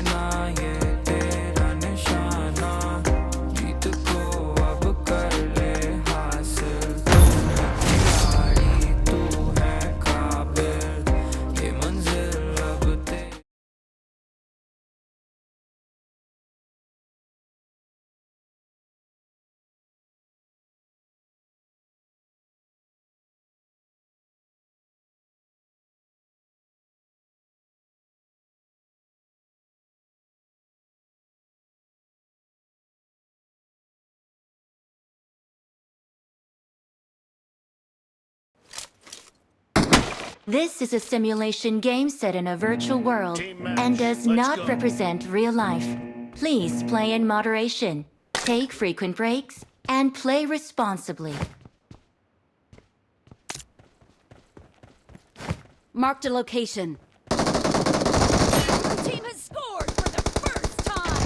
लेना ये तेरा निशाना, जीत को अब कर ले हासिल, तू है खिलाड़ी तू है काबिल, ये मंजिल अब तेरी। This is a simulation game set in a virtual world and does not represent real life. Please play in moderation, take frequent breaks, and play responsibly. Marked a location. Your team has scored for the first time!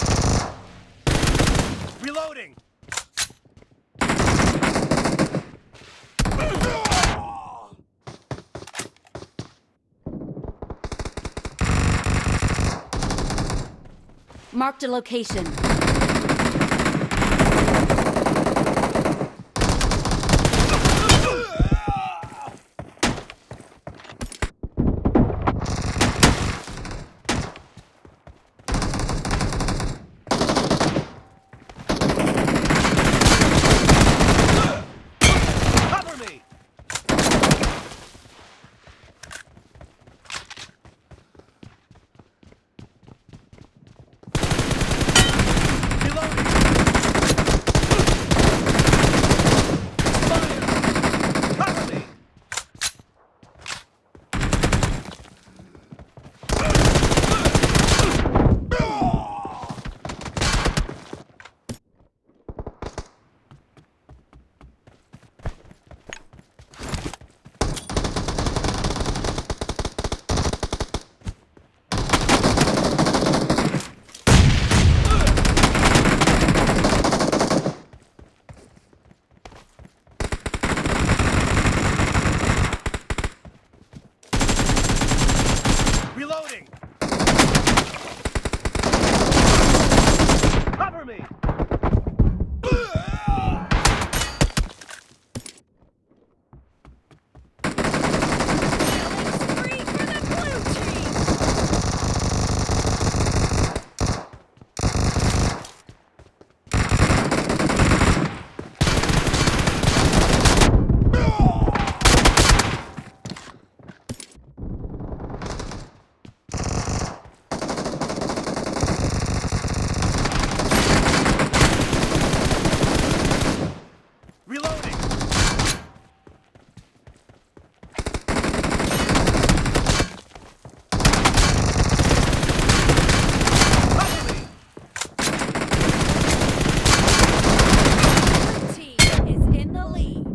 Reloading! Marked a location. Cover me! Reloading! Fire! Cover me! Reloading! Cover me! Killing spree for the blue team! Reloading! Cover me! Blue team is in the lead.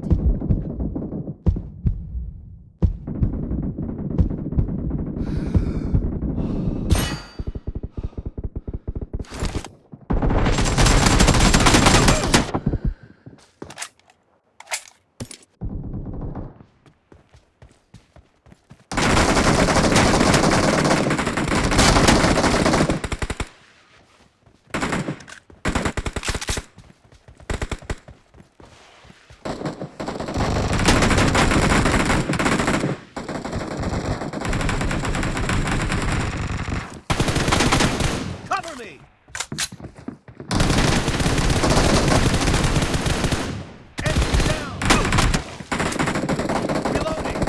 Cover me! Enemy down! Reloading!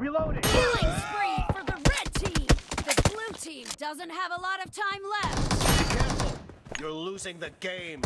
Reloading. Killing spree for the red team. The blue team doesn't have a lot of time left. Be careful. You're losing the game.